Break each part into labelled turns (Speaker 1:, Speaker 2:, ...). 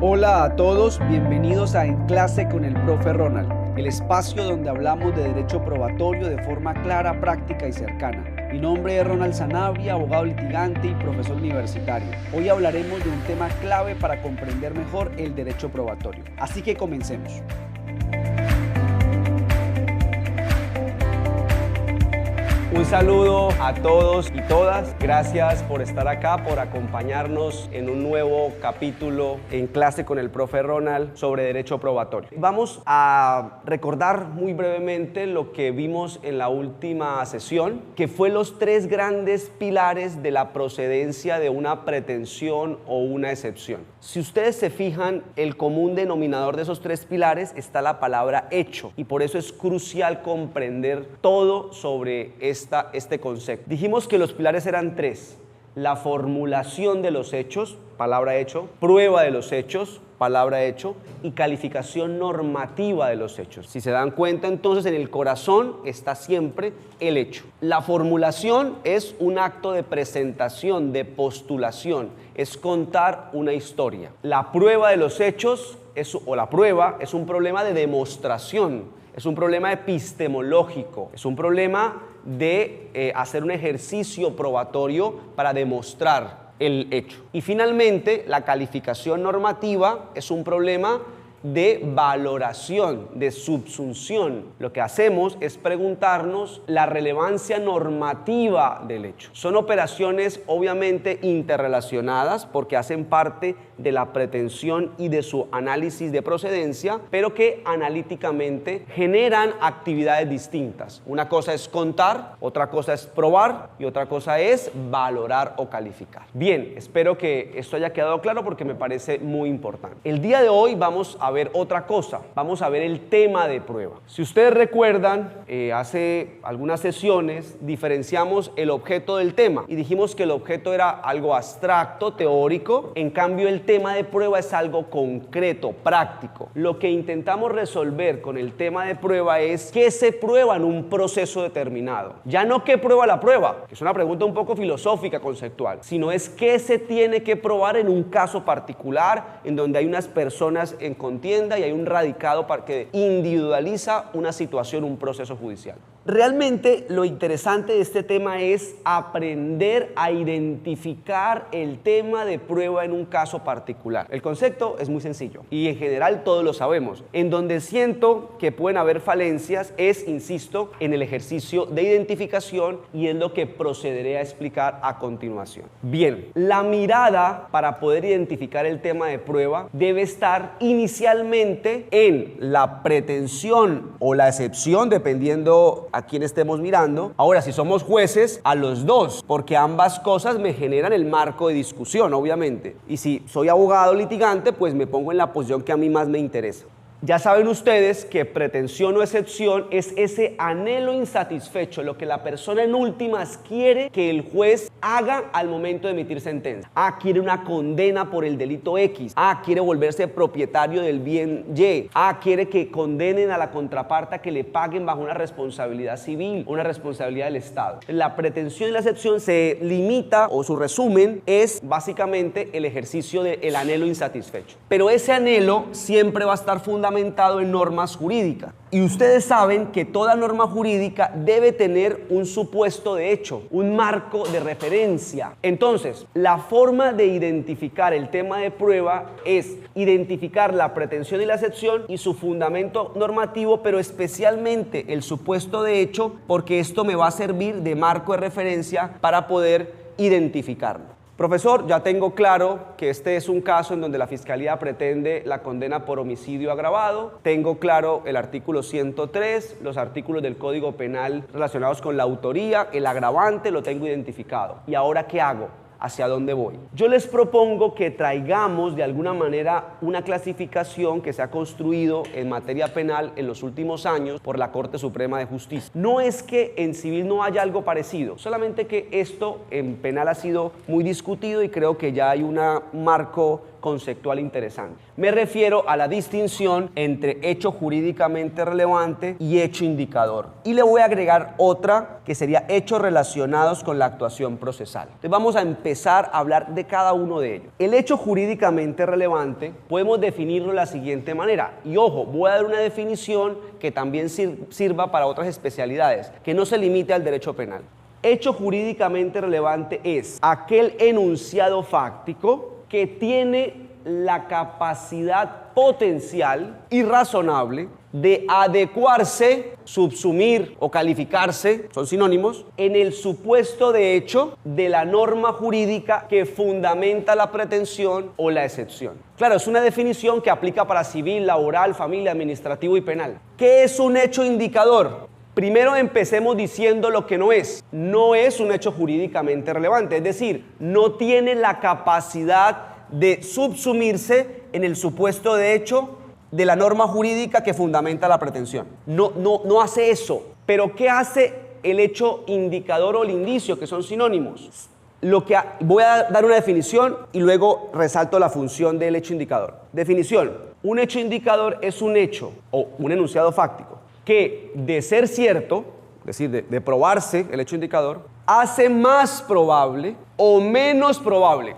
Speaker 1: Hola a todos, bienvenidos a En Clase con el Profe Ronald, el espacio donde hablamos de derecho probatorio de forma clara, práctica y cercana. Mi nombre es Ronald Sanabria, abogado litigante y profesor universitario. Hoy hablaremos de un tema clave para comprender mejor el derecho probatorio. Así que comencemos. Un saludo a todos y todas. Gracias por estar acá, por acompañarnos en un nuevo capítulo en Clase con el Profe Ronald sobre derecho probatorio. Vamos a recordar muy brevemente lo que vimos en la última sesión, que fue los tres grandes pilares de la procedencia de una pretensión o una excepción. Si ustedes se fijan, el común denominador de esos tres pilares está la palabra hecho, y por eso es crucial comprender todo sobre este concepto. Dijimos que los pilares eran tres: la formulación de los hechos, palabra hecho; prueba de los hechos, palabra hecho; y calificación normativa de los hechos. Si se dan cuenta, entonces en el corazón está siempre el hecho. La formulación es un acto de presentación, de postulación, es contar una historia. La prueba de los hechos la prueba es un problema de demostración, es un problema epistemológico, es un problema de hacer un ejercicio probatorio para demostrar el hecho. Y finalmente, la calificación normativa es un problema de valoración, de subsunción. Lo que hacemos es preguntarnos la relevancia normativa del hecho. Son operaciones obviamente interrelacionadas porque hacen parte de la pretensión y de su análisis de procedencia, pero que analíticamente generan actividades distintas. Una cosa es contar, otra cosa es probar y otra cosa es valorar o calificar. Bien, espero que esto haya quedado claro porque me parece muy importante. El día de hoy vamos a ver otra cosa, vamos a ver el tema de prueba. Si ustedes recuerdan, hace algunas sesiones diferenciamos el objeto del tema y dijimos que el objeto era algo abstracto, teórico. En cambio, el tema de prueba es algo concreto, práctico. Lo que intentamos resolver con el tema de prueba es qué se prueba en un proceso determinado. Ya no qué prueba la prueba, que es una pregunta un poco filosófica, conceptual, sino es qué se tiene que probar en un caso particular en donde hay unas personas en contienda y hay un radicado que individualiza una situación, un proceso judicial. Realmente lo interesante de este tema es aprender a identificar el tema de prueba en un caso particular. El concepto es muy sencillo y en general todos lo sabemos. En donde siento que pueden haber falencias es, insisto, en el ejercicio de identificación, y es lo que procederé a explicar a continuación. Bien, la mirada para poder identificar el tema de prueba debe estar inicialmente en la pretensión o la excepción, dependiendo a quién estemos mirando. Ahora, si somos jueces, a los dos, porque ambas cosas me generan el marco de discusión, obviamente. Y si soy abogado litigante, pues me pongo en la posición que a mí más me interesa. Ya saben ustedes que pretensión o excepción es ese anhelo insatisfecho, lo que la persona en últimas quiere que el juez haga al momento de emitir sentencia. Quiere una condena por el delito X. Quiere volverse propietario del bien Y. Quiere que condenen a la contraparte, que le paguen bajo una responsabilidad civil, una responsabilidad del Estado. La pretensión y la excepción se limita, o su resumen es básicamente el ejercicio del anhelo insatisfecho. Pero ese anhelo siempre va a estar fundamentado en normas jurídicas. Y ustedes saben que toda norma jurídica debe tener un supuesto de hecho, un marco de referencia. Entonces, la forma de identificar el tema de prueba es identificar la pretensión y la excepción y su fundamento normativo, pero especialmente el supuesto de hecho, porque esto me va a servir de marco de referencia para poder identificarlo. Profesor, ya tengo claro que este es un caso en donde la Fiscalía pretende la condena por homicidio agravado. Tengo claro el artículo 103, los artículos del Código Penal relacionados con la autoría, el agravante, lo tengo identificado. ¿Y ahora qué hago? ¿Hacia dónde voy? Yo les propongo que traigamos de alguna manera una clasificación que se ha construido en materia penal en los últimos años por la Corte Suprema de Justicia. No es que en civil no haya algo parecido, solamente que esto en penal ha sido muy discutido y creo que ya hay un marco conceptual interesante. Me refiero a la distinción entre hecho jurídicamente relevante y hecho indicador. Y le voy a agregar otra que sería hechos relacionados con la actuación procesal. Entonces vamos a empezar a hablar de cada uno de ellos. El hecho jurídicamente relevante podemos definirlo de la siguiente manera. Y ojo, voy a dar una definición que también sirva para otras especialidades, que no se limite al derecho penal. Hecho jurídicamente relevante es aquel enunciado fáctico que tiene la capacidad potencial y razonable de adecuarse, subsumir o calificarse, son sinónimos, en el supuesto de hecho de la norma jurídica que fundamenta la pretensión o la excepción. Claro, es una definición que aplica para civil, laboral, familia, administrativo y penal. ¿Qué es un hecho indicador? Primero empecemos diciendo lo que no es. No es un hecho jurídicamente relevante, es decir, no tiene la capacidad de subsumirse en el supuesto de hecho de la norma jurídica que fundamenta la pretensión. No hace eso. Pero ¿qué hace el hecho indicador o el indicio, que son sinónimos? Voy a dar una definición y luego resalto la función del hecho indicador. Definición: un hecho indicador es un hecho o un enunciado fáctico que, de ser cierto, es decir, de probarse el hecho indicador, hace más probable o menos probable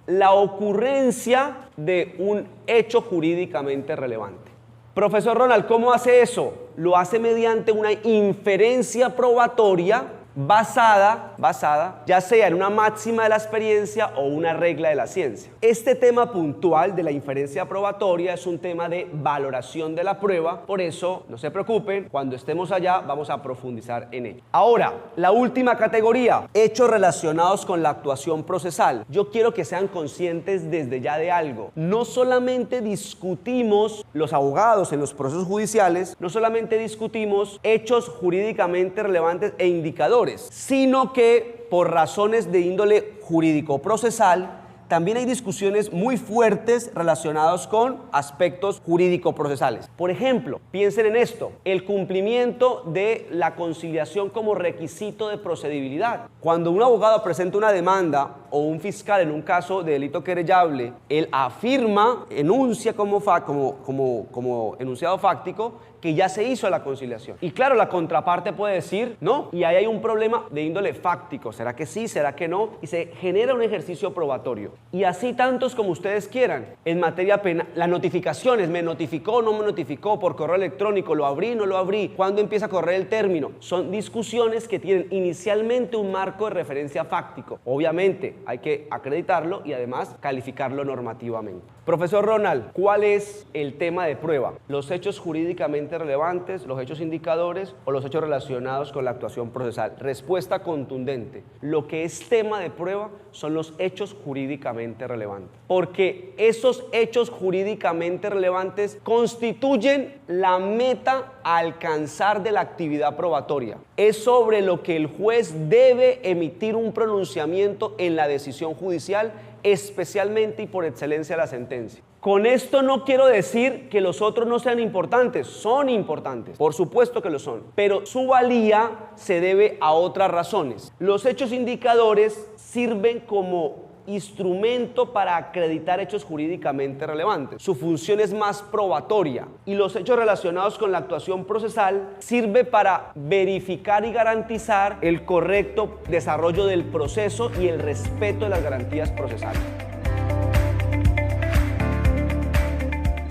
Speaker 1: la ocurrencia de un hecho jurídicamente relevante. Profesor Ronald, ¿cómo hace eso? Lo hace mediante una inferencia probatoria basada ya sea en una máxima de la experiencia o una regla de la ciencia. Este tema puntual de la inferencia probatoria es un tema de valoración de la prueba, por eso no se preocupen, cuando estemos allá vamos a profundizar en ello. Ahora, la última categoría, hechos relacionados con la actuación procesal. Yo quiero que sean conscientes desde ya de algo. No solamente discutimos, los abogados en los procesos judiciales, no solamente discutimos hechos jurídicamente relevantes e indicadores, sino que por razones de índole jurídico-procesal también hay discusiones muy fuertes relacionadas con aspectos jurídico-procesales. Por ejemplo, piensen en esto: el cumplimiento de la conciliación como requisito de procedibilidad. Cuando un abogado presenta una demanda o un fiscal en un caso de delito querellable, él afirma, enuncia como enunciado fáctico que ya se hizo la conciliación. Y claro, la contraparte puede decir no, y ahí hay un problema de índole fáctico. ¿Será que sí? ¿Será que no? Y se genera un ejercicio probatorio. Y así tantos como ustedes quieran. En materia penal, las notificaciones, ¿me notificó o no me notificó? ¿Por correo electrónico? ¿Lo abrí o no lo abrí? ¿Cuándo empieza a correr el término? Son discusiones que tienen inicialmente un marco de referencia fáctico. Obviamente hay que acreditarlo y además calificarlo normativamente. Profesor Ronald, ¿cuál es el tema de prueba? ¿Los hechos jurídicamente relevantes, los hechos indicadores o los hechos relacionados con la actuación procesal? Respuesta contundente: lo que es tema de prueba son los hechos jurídicamente relevantes, porque esos hechos jurídicamente relevantes constituyen la meta a alcanzar de la actividad probatoria. Es sobre lo que el juez debe emitir un pronunciamiento en la decisión judicial, especialmente y por excelencia la sentencia. Con esto no quiero decir que los otros no sean importantes, son importantes, por supuesto que lo son, pero su valía se debe a otras razones. Los hechos indicadores sirven como instrumento para acreditar hechos jurídicamente relevantes. Su función es más probatoria, y los hechos relacionados con la actuación procesal sirve para verificar y garantizar el correcto desarrollo del proceso y el respeto de las garantías procesales.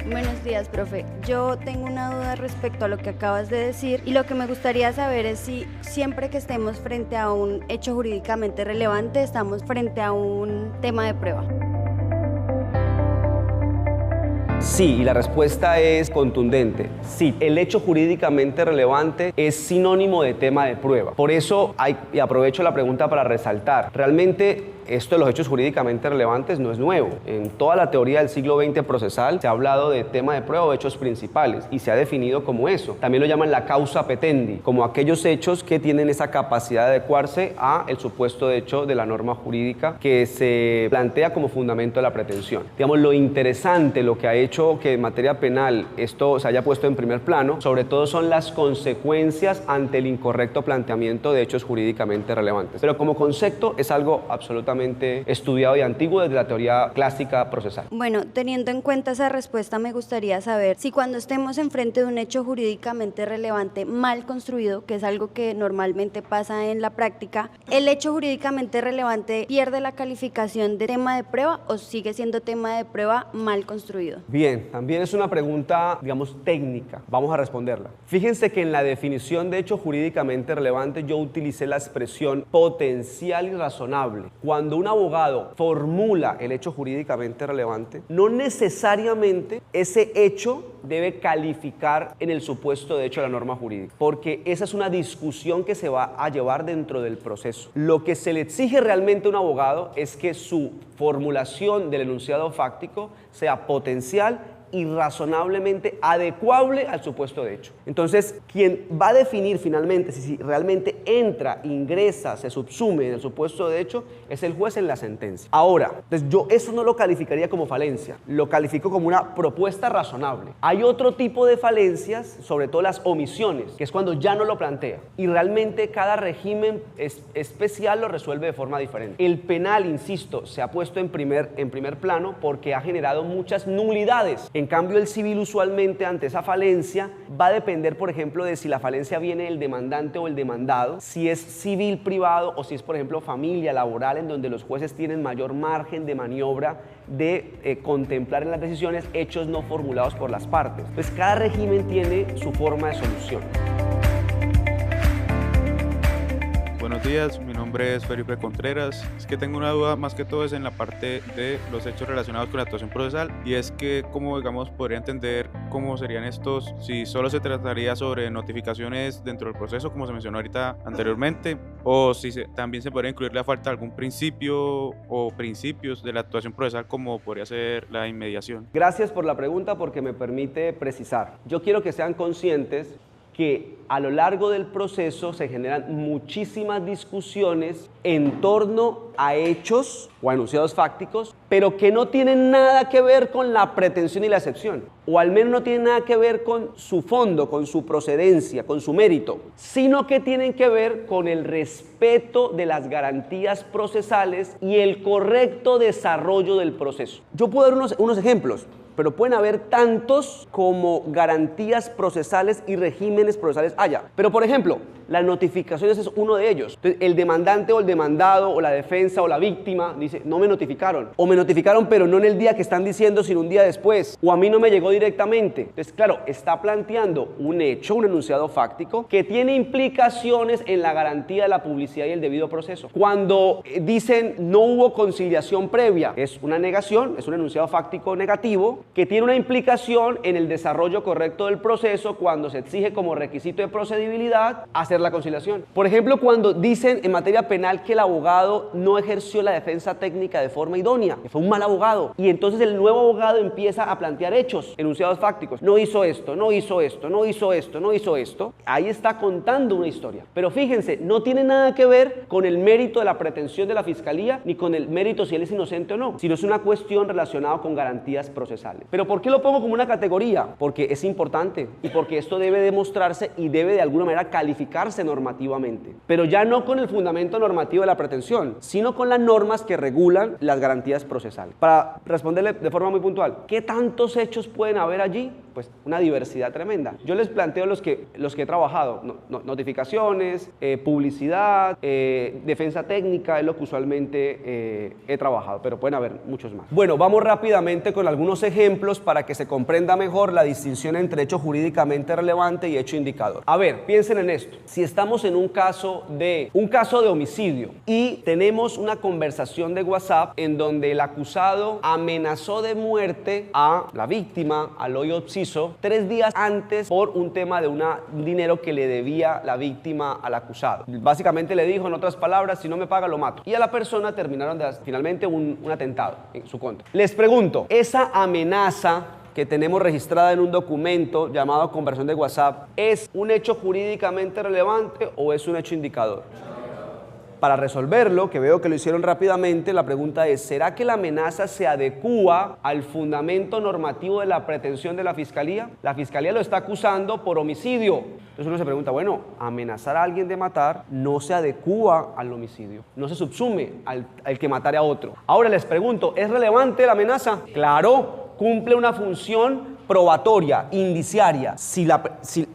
Speaker 2: Buenos días, profe. Yo tengo una duda respecto a lo que acabas de decir, y lo que me gustaría saber es si siempre que estemos frente a un hecho jurídicamente relevante estamos frente a un tema de prueba.
Speaker 1: Sí, y la respuesta es contundente. Sí, el hecho jurídicamente relevante es sinónimo de tema de prueba. Por eso, y aprovecho la pregunta para resaltar, realmente esto de los hechos jurídicamente relevantes no es nuevo. En toda la teoría del siglo XX procesal se ha hablado de tema de prueba o hechos principales y se ha definido como eso. También lo llaman la causa petendi, como aquellos hechos que tienen esa capacidad de adecuarse a el supuesto de hecho de la norma jurídica que se plantea como fundamento de la pretensión. Digamos, lo interesante, lo que ha hecho que en materia penal esto se haya puesto en primer plano, sobre todo son las consecuencias ante el incorrecto planteamiento de hechos jurídicamente relevantes. Pero como concepto es algo absolutamente absolutamente estudiado y antiguo desde la teoría clásica procesal.
Speaker 2: Bueno, teniendo en cuenta esa respuesta, me gustaría saber si cuando estemos enfrente de un hecho jurídicamente relevante mal construido, que es algo que normalmente pasa en la práctica, ¿el hecho jurídicamente relevante pierde la calificación de tema de prueba o sigue siendo tema de prueba mal construido?
Speaker 1: Bien, también es una pregunta, digamos, técnica. Vamos a responderla. Fíjense que en la definición de hecho jurídicamente relevante yo utilicé la expresión potencial y razonable. Cuando un abogado formula el hecho jurídicamente relevante, no necesariamente ese hecho debe calificar en el supuesto de hecho de la norma jurídica, porque esa es una discusión que se va a llevar dentro del proceso. Lo que se le exige realmente a un abogado es que su formulación del enunciado fáctico sea potencial y razonablemente adecuable al supuesto de hecho. Entonces, quien va a definir finalmente si realmente entra, ingresa, se subsume en el supuesto de hecho es el juez en la sentencia. Ahora, entonces yo eso no lo calificaría como falencia, lo califico como una propuesta razonable. Hay otro tipo de falencias, sobre todo las omisiones, que es cuando ya no lo plantea y realmente cada régimen especial lo resuelve de forma diferente. El penal, insisto, se ha puesto en primer plano porque ha generado muchas nulidades. En cambio, el civil usualmente ante esa falencia va a depender, por ejemplo, de si la falencia viene del demandante o el demandado, si es civil privado o si es, por ejemplo, familia laboral, en donde los jueces tienen mayor margen de maniobra de contemplar en las decisiones hechos no formulados por las partes. Pues cada régimen tiene su forma de solución.
Speaker 3: Buenos días, mi nombre es Felipe Contreras. Es que tengo una duda, más que todo es en la parte de los hechos relacionados con la actuación procesal, y es que cómo, digamos, podría entender cómo serían estos, si solo se trataría sobre notificaciones dentro del proceso, como se mencionó ahorita anteriormente, o si también se podría incluir la falta de algún principio o principios de la actuación procesal, como podría ser la inmediación.
Speaker 1: Gracias por la pregunta porque me permite precisar. Yo quiero que sean conscientes que a lo largo del proceso se generan muchísimas discusiones en torno a hechos o a enunciados fácticos, pero que no tienen nada que ver con la pretensión y la excepción, o al menos no tienen nada que ver con su fondo, con su procedencia, con su mérito, sino que tienen que ver con el respeto de las garantías procesales y el correcto desarrollo del proceso. Yo puedo dar unos ejemplos, pero pueden haber tantos como garantías procesales y regímenes procesales haya. Pero, por ejemplo, las notificaciones es uno de ellos. Entonces, el demandante o el demandado o la defensa o la víctima dice, no me notificaron. O me notificaron, pero no en el día que están diciendo, sino un día después. O a mí no me llegó directamente. Entonces, claro, está planteando un hecho, un enunciado fáctico, que tiene implicaciones en la garantía de la publicidad y el debido proceso. Cuando dicen no hubo conciliación previa, es una negación, es un enunciado fáctico negativo, que tiene una implicación en el desarrollo correcto del proceso cuando se exige como requisito de procedibilidad hacer la conciliación. Por ejemplo, cuando dicen en materia penal que el abogado no ejerció la defensa técnica de forma idónea, que fue un mal abogado, y entonces el nuevo abogado empieza a plantear hechos, enunciados fácticos. No hizo esto, no hizo esto, no hizo esto, no hizo esto. Ahí está contando una historia. Pero fíjense, no tiene nada que ver con el mérito de la pretensión de la fiscalía, ni con el mérito si él es inocente o no, sino es una cuestión relacionada con garantías procesales. ¿Pero por qué lo pongo como una categoría? Porque es importante y porque esto debe demostrarse y debe de alguna manera calificarse normativamente. Pero ya no con el fundamento normativo de la pretensión, sino con las normas que regulan las garantías procesales. Para responderle de forma muy puntual, ¿qué tantos hechos pueden haber allí? Pues una diversidad tremenda. Yo les planteo los que he trabajado, notificaciones, publicidad, defensa técnica, es lo que usualmente he trabajado, pero pueden haber muchos más. Bueno, vamos rápidamente con algunos ejemplos para que se comprenda mejor la distinción entre hecho jurídicamente relevante y hecho indicador. A ver, piensen en esto. Si estamos en un caso de homicidio y tenemos una conversación de WhatsApp en donde el acusado amenazó de muerte a la víctima, al hoy obsiso, 3 días antes por un tema de un dinero que le debía la víctima al acusado. Básicamente le dijo, en otras palabras, si no me paga lo mato. Y a la persona terminaron de finalmente un atentado en su contra. Les pregunto, esa amenaza que tenemos registrada en un documento llamado conversación de WhatsApp, ¿es un hecho jurídicamente relevante o es un hecho indicador? para resolverlo, que veo que lo hicieron rápidamente, la pregunta es, ¿será que la amenaza se adecúa al fundamento normativo de la pretensión de la Fiscalía? La Fiscalía lo está acusando por homicidio. Entonces uno se pregunta, bueno, amenazar a alguien de matar no se adecúa al homicidio, no se subsume al que matare a otro. Ahora les pregunto, ¿es relevante la amenaza? Claro, cumple una función probatoria, indiciaria. Si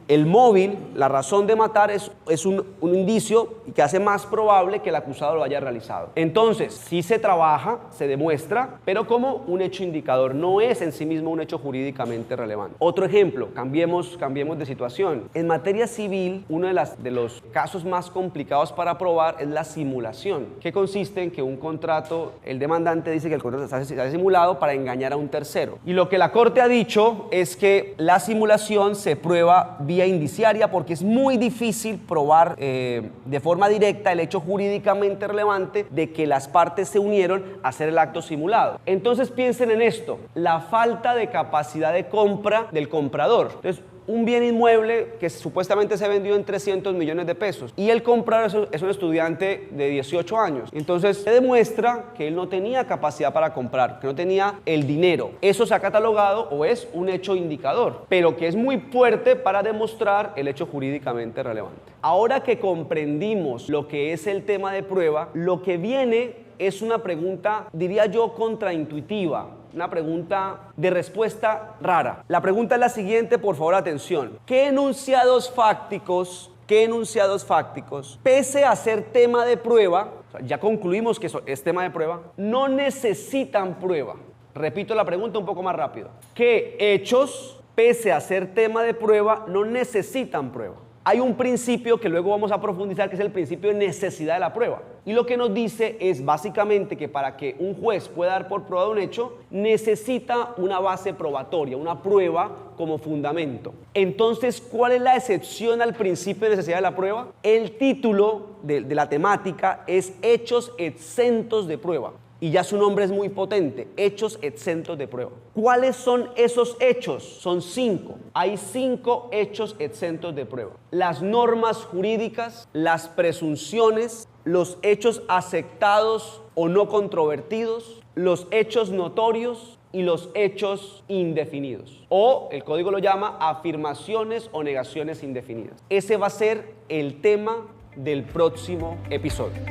Speaker 1: el móvil, la razón de matar es un indicio que hace más probable que el acusado lo haya realizado. Entonces, sí se trabaja, se demuestra, pero como un hecho indicador, no es en sí mismo un hecho jurídicamente relevante. Otro ejemplo, cambiemos de situación. En materia civil, uno de los casos más complicados para probar es la simulación, que consiste en que un contrato, el demandante dice que el contrato se hace simulado para engañar a un tercero. Y lo que la Corte ha dicho es que la simulación se prueba vía indiciaria porque es muy difícil probar de forma directa el hecho jurídicamente relevante de que las partes se unieron a hacer el acto simulado. Entonces piensen en esto, la falta de capacidad de compra del comprador. Entonces, un bien inmueble que supuestamente se vendió en 300 millones de pesos y el comprador es un estudiante de 18 años. Entonces se demuestra que él no tenía capacidad para comprar, que no tenía el dinero. Eso se ha catalogado o es un hecho indicador, pero que es muy fuerte para demostrar el hecho jurídicamente relevante. Ahora que comprendimos lo que es el tema de prueba, lo que viene es una pregunta, diría yo, contraintuitiva. Una pregunta de respuesta rara. La pregunta es la siguiente, por favor, atención. ¿Qué enunciados fácticos, pese a ser tema de prueba, o sea, ya concluimos que eso es tema de prueba, no necesitan prueba? Repito la pregunta un poco más rápido. ¿Qué hechos, pese a ser tema de prueba, no necesitan prueba? Hay un principio que luego vamos a profundizar, que es el principio de necesidad de la prueba. Y lo que nos dice es básicamente que para que un juez pueda dar por probado un hecho, necesita una base probatoria, una prueba como fundamento. Entonces, ¿cuál es la excepción al principio de necesidad de la prueba? El título de la temática es Hechos exentos de prueba. Y ya su nombre es muy potente, hechos exentos de prueba. ¿Cuáles son esos hechos? Son 5. Hay 5 hechos exentos de prueba. Las normas jurídicas, las presunciones, los hechos aceptados o no controvertidos, los hechos notorios y los hechos indefinidos. O el código lo llama afirmaciones o negaciones indefinidas. Ese va a ser el tema del próximo episodio.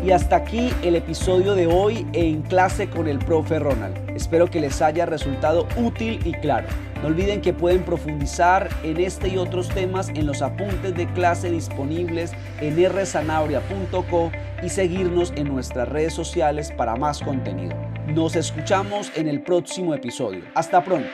Speaker 1: Y hasta aquí el episodio de hoy en Clase con el Profe Ronald. Espero que les haya resultado útil y claro. No olviden que pueden profundizar en este y otros temas en los apuntes de clase disponibles en rzanabria.co y seguirnos en nuestras redes sociales para más contenido. Nos escuchamos en el próximo episodio. Hasta pronto.